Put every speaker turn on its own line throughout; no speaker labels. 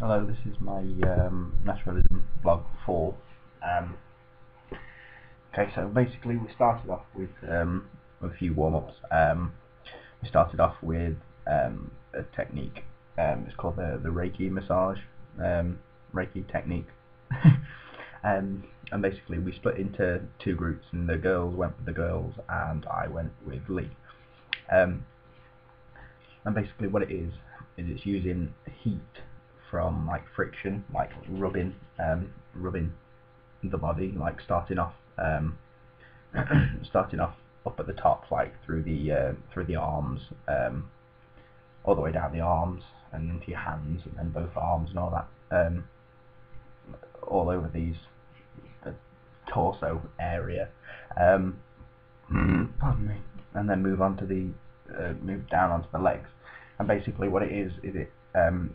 Hello, this is my naturalism blog 4. Okay, so basically we started off with a few warm-ups. We started off with a technique. It's called the Reiki massage, Reiki technique. And basically we split into two groups, and the girls went with the girls and I went with Lee. And basically what it is it's using heat from like friction, like rubbing the body, like starting off up at the top, like through the arms, all the way down the arms and into your hands, and then both arms and all that, all over the torso area, pardon me, and then move down onto the legs. And basically what it is it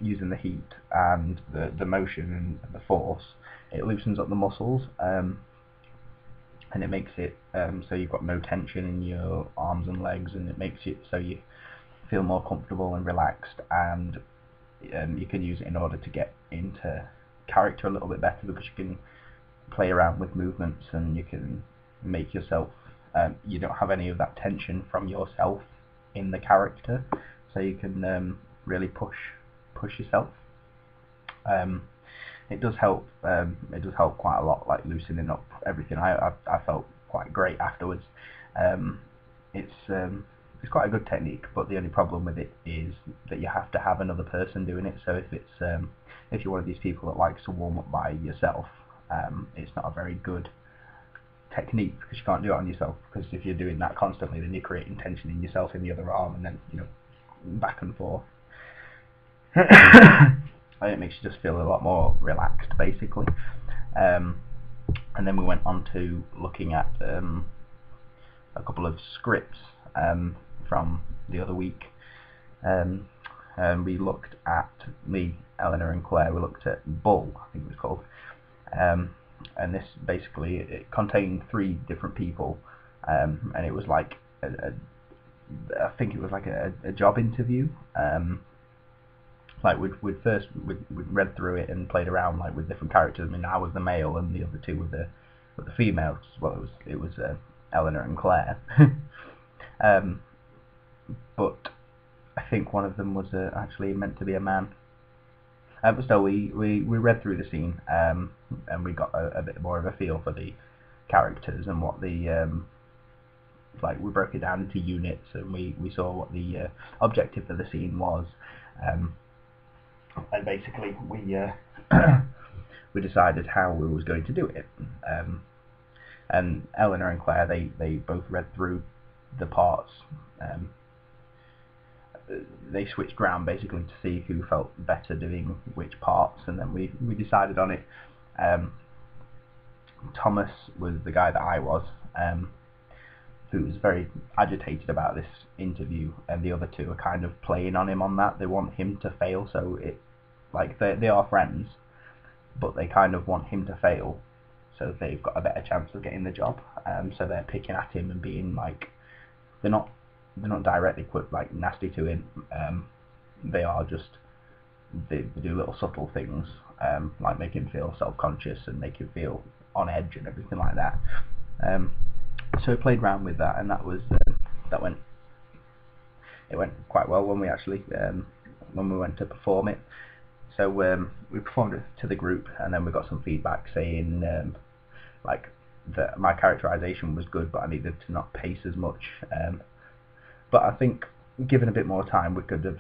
using the heat and the motion and the force, it loosens up the muscles, and it makes it so you've got no tension in your arms and legs, and it makes it so you feel more comfortable and relaxed, and you can use it in order to get into character a little bit better, because you can play around with movements and you can make yourself, you don't have any of that tension from yourself in the character, so you can really push yourself. It does help. It does help quite a lot, like loosening up everything. I felt quite great afterwards. It's quite a good technique, but the only problem with it is that you have to have another person doing it. So if you're one of these people that likes to warm up by yourself, it's not a very good technique, because you can't do it on yourself. Because if you're doing that constantly, then you're creating tension in yourself in the other arm, and then back and forth. And it makes you just feel a lot more relaxed, basically. And then we went on to looking at a couple of scripts from the other week. And we looked at, me, Eleanor and Claire, we looked at Bull, I think it was called. And this basically, it contained 3 different people, and it was like I think it was like a job interview. Like we'd read through it and played around like with different characters. I mean, I was the male and the other 2 were the females. Well, it was Eleanor and Claire. But I think one of them was actually meant to be a man. But still, we read through the scene, and we got a bit more of a feel for the characters and what the like we broke it down into units, and we saw what the objective for the scene was, and basically we decided how we was going to do it. And Eleanor and Claire, they both read through the parts. They switched round basically to see who felt better doing which parts, and then we decided on it. Thomas was the guy that I was, who was very agitated about this interview, and the other 2 are kind of playing on him on that. They want him to fail, so they are friends, but they kind of want him to fail so they've got a better chance of getting the job. So they're picking at him and being like, they're not directly like nasty to him. They are just, they do little subtle things, like make him feel self-conscious and make him feel on edge and everything like that. So we played around with that, and that went quite well when we actually when we went to perform it. So we performed it to the group, and then we got some feedback saying like that my characterization was good, but I needed to not pace as much. But I think given a bit more time, we could have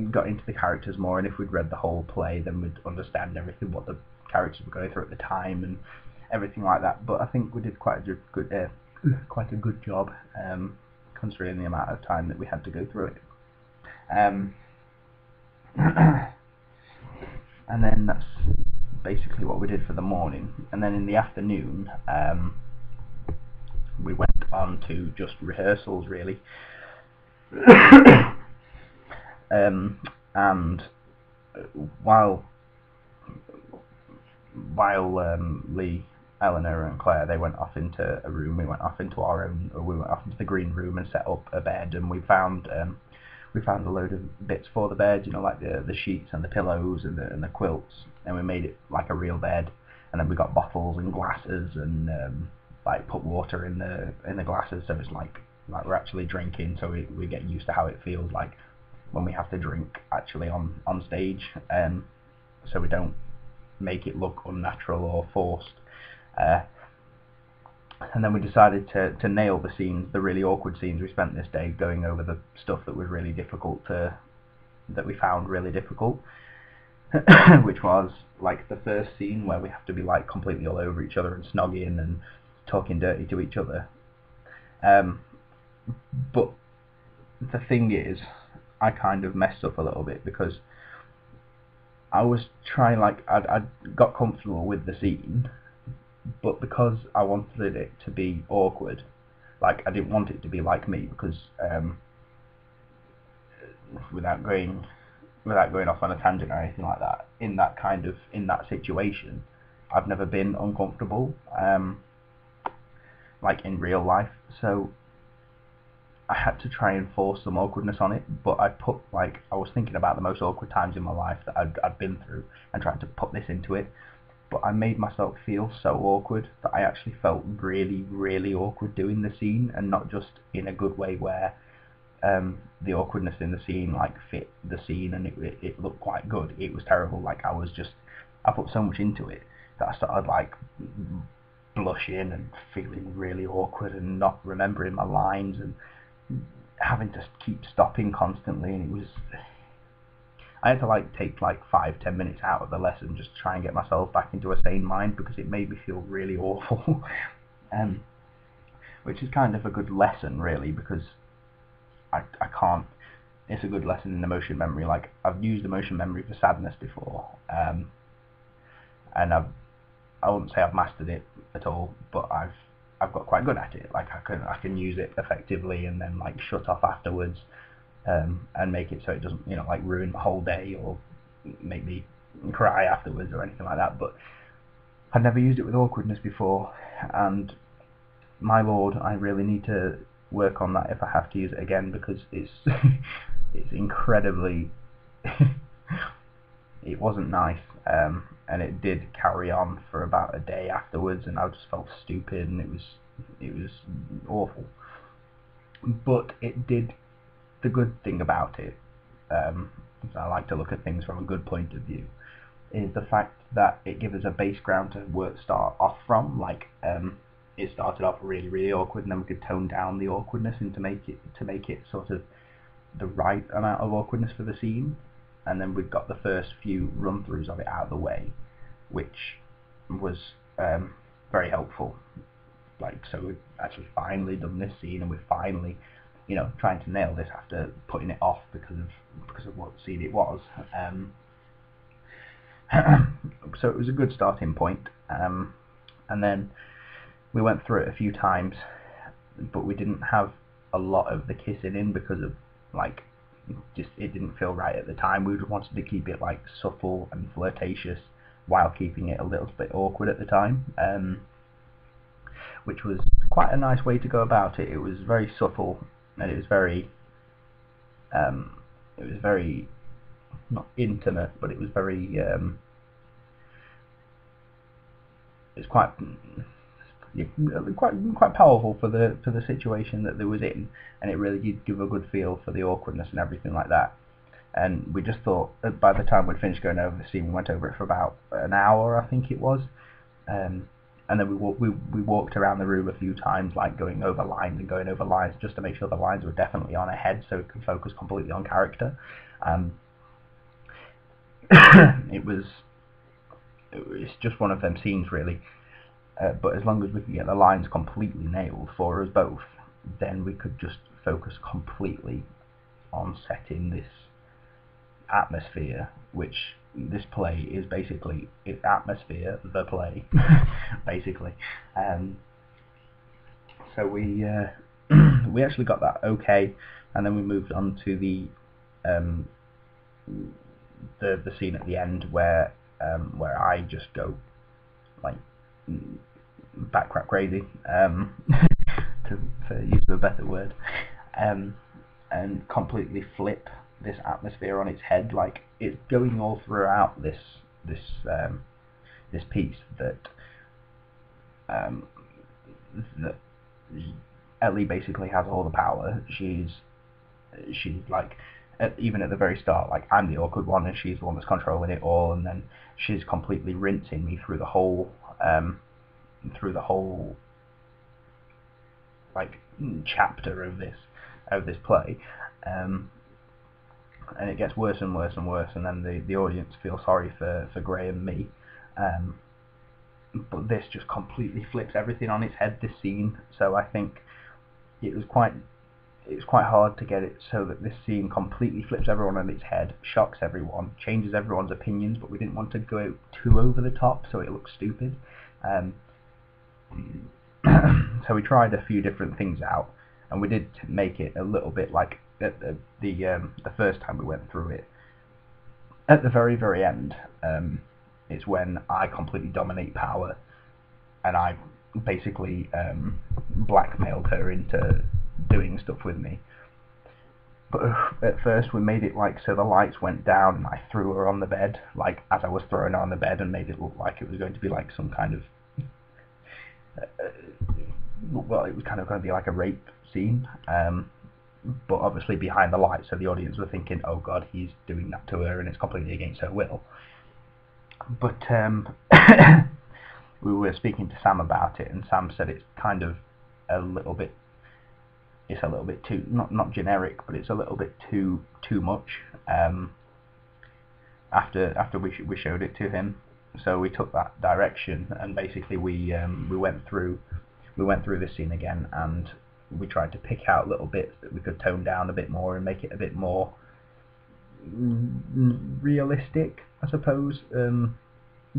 got into the characters more, and if we'd read the whole play, then we'd understand everything, what the characters were going through at the time and everything like that. But I think we did quite a good job, considering the amount of time that we had to go through it. And then that's basically what we did for the morning. And then in the afternoon, we went on to just rehearsals, really. And while Lee, Eleanor and Claire, they went off into a room, we went off into our own, or we went off into the green room and set up a bed, and we found we found a load of bits for the bed, you know, like the sheets and the pillows and the quilts, and we made it like a real bed. And then we got bottles and glasses and like put water in the glasses, so it's like we're actually drinking, so we get used to how it feels like when we have to drink actually on stage, so we don't make it look unnatural or forced. And then we decided to nail the scenes, the really awkward scenes. We spent this day going over the stuff that was really difficult that we found really difficult, which was like the first scene where we have to be like completely all over each other and snogging and talking dirty to each other. But the thing is, I kind of messed up a little bit because I was trying, like, I got comfortable with the scene, but because I wanted it to be awkward, like, I didn't want it to be like me, because without going off on a tangent or anything like that, in that situation, I've never been uncomfortable, like in real life, so I had to try and force some awkwardness on it. But I was thinking about the most awkward times in my life that I'd been through and tried to put this into it, but I made myself feel so awkward that I actually felt really, really awkward doing the scene, and not just in a good way where the awkwardness in the scene like fit the scene and it looked quite good. It was terrible. Like, I put so much into it that I started like blushing and feeling really awkward and not remembering my lines and having to keep stopping constantly, and I had to like take like 5-10 minutes out of the lesson just to try and get myself back into a sane mind, because it made me feel really awful. Which is kind of a good lesson, really, because I can't. It's a good lesson in emotion memory. Like, I've used emotion memory for sadness before, and I wouldn't say I've mastered it at all, but I've got quite good at it. Like, I can use it effectively and then like shut off afterwards, and make it so it doesn't, you know, like ruin the whole day or make me cry afterwards or anything like that. But I'd never used it with awkwardness before, and my lord, I really need to work on that if I have to use it again, because it's it's incredibly it wasn't nice, and it did carry on for about a day afterwards, and I just felt stupid, and it was awful. But it did. The good thing about it, I like to look at things from a good point of view, is the fact that it gives us a base ground to start off from. Like, it started off really, really awkward, and then we could tone down the awkwardness and to make it sort of the right amount of awkwardness for the scene. And then we got the first few run-throughs of it out of the way, which was very helpful. Like, so we've actually finally done this scene, and we're finally, you know, trying to nail this after putting it off because of what scene it was. So it was a good starting point, and then we went through it a few times, but we didn't have a lot of the kissing in because of, like, just it didn't feel right at the time. We just wanted to keep it like subtle and flirtatious while keeping it a little bit awkward at the time, which was quite a nice way to go about it. It was very subtle, and it was very not intimate, but it was very it's quite powerful for the situation that they was in, and it really did give a good feel for the awkwardness and everything like that. And we just thought that by the time we'd finished going over the scene, we went over it for about an hour, I think it was, and then we walked around the room a few times, like going over lines just to make sure the lines were definitely on ahead, so we could focus completely on character. It's just one of them scenes, really. But as long as we could get the lines completely nailed for us both, then we could just focus completely on setting this atmosphere, which this play is basically, it's atmosphere, the play, basically. So we actually got that okay, and then we moved on to the scene at the end where I just go like back crap crazy, for use of a better word, and completely flip this atmosphere on its head. Like, it's going all throughout this piece that that Ellie basically has all the power. She's like, even at the very start, like, I'm the awkward one and she's the one that's controlling it all, and then she's completely rinsing me through the whole like chapter of this play, and it gets worse and worse and worse, and then the audience feel sorry for Gray and me, but this just completely flips everything on its head, this scene. So I think it was quite hard to get it so that this scene completely flips everyone on its head, shocks everyone, changes everyone's opinions, but we didn't want to go too over the top so it looks stupid. So we tried a few different things out, and we did make it a little bit like the first time we went through it. At the very end, it's when I completely dominate power, and I basically blackmailed her into doing stuff with me. But at first we made it like so the lights went down and I threw her on the bed, like as I was throwing her on the bed, and made it look like it was going to be like some kind of well, it was kind of going to be like a rape scene, but obviously behind the lights, so the audience were thinking, oh god, he's doing that to her and it's completely against her will. But we were speaking to Sam about it, and Sam said it's kind of a little bit too, not generic, but it's a little bit too much. After we showed it to him, so we took that direction, and basically we went through this scene again, and we tried to pick out little bits that we could tone down a bit more and make it a bit more realistic, I suppose,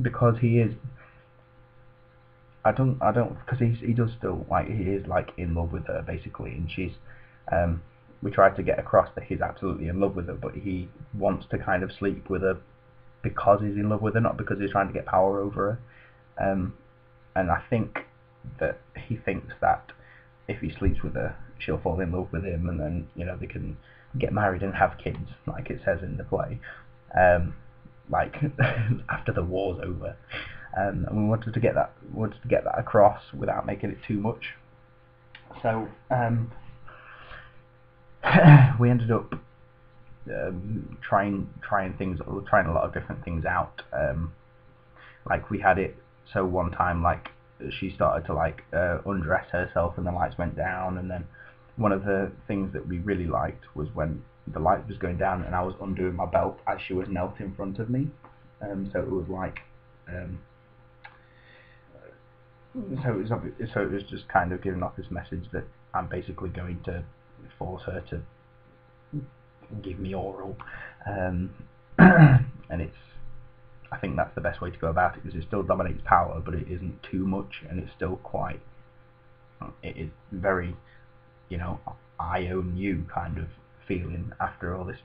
because he is. I don't, because he does still, like, he is like in love with her basically, and she's. We tried to get across that he's absolutely in love with her, but he wants to kind of sleep with her because he's in love with her, not because he's trying to get power over her. And I think that he thinks that if he sleeps with her, she'll fall in love with him, and then, you know, they can get married and have kids, like it says in the play, like after the war's over. And we wanted to get that across without making it too much. So we ended up trying a lot of different things out. Like, we had it so one time, like, she started to like undress herself and the lights went down, and then one of the things that we really liked was when the light was going down and I was undoing my belt as she was knelt in front of me. So it was like so it was just kind of giving off this message that I'm basically going to force her to give me oral, and I think that's the best way to go about it, because it still dominates power, but it isn't too much, and it's still it is very, you know, I own you kind of feeling after all this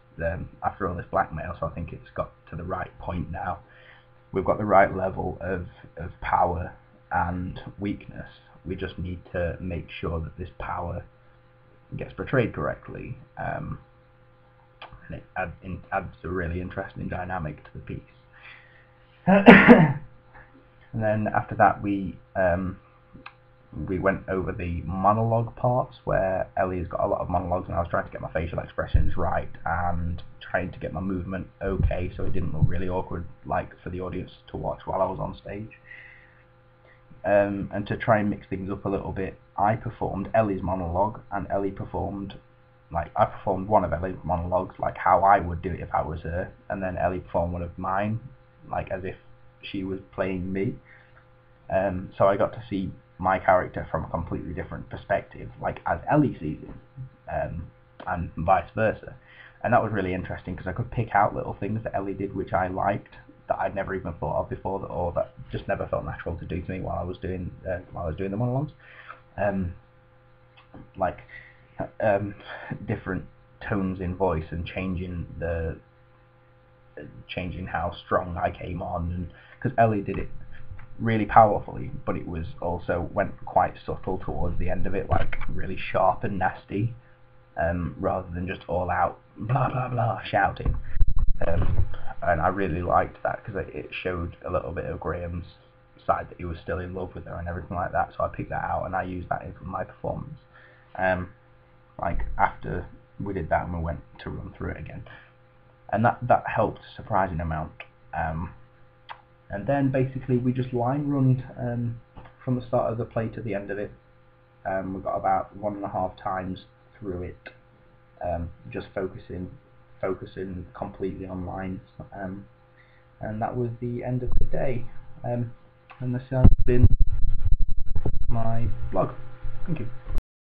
blackmail. So I think it's got to the right point now. We've got the right level of power and weakness. We just need to make sure that this power gets portrayed correctly, and it adds a really interesting dynamic to the piece. And then after that we went over the monologue parts, where Ellie's got a lot of monologues, and I was trying to get my facial expressions right and trying to get my movement okay so it didn't look really awkward, like, for the audience to watch while I was on stage. And to try and mix things up a little bit, I performed Ellie's monologue, and Ellie performed, like, I performed one of Ellie's monologues, like how I would do it if I was her, and then Ellie performed one of mine, like as if she was playing me. So I got to see my character from a completely different perspective, like as Ellie sees it, and vice versa. And that was really interesting, because I could pick out little things that Ellie did which I liked, that I'd never even thought of before, or that just never felt natural to do to me while I was doing the monologues. Like different tones in voice, and changing how strong I came on, and because Ellie did it really powerfully, but it was also went quite subtle towards the end of it, like really sharp and nasty. rather than just all out blah blah blah shouting. And I really liked that because it showed a little bit of Graham's side, that he was still in love with her and everything like that. So I picked that out and I used that in my performance. Like after we did that and we went to run through it again, and that helped a surprising amount. And then basically we just line runned from the start of the play to the end of it. We got about 1.5 times through it, just focusing completely on lines, and that was the end of the day. And this has been my blog. Thank you.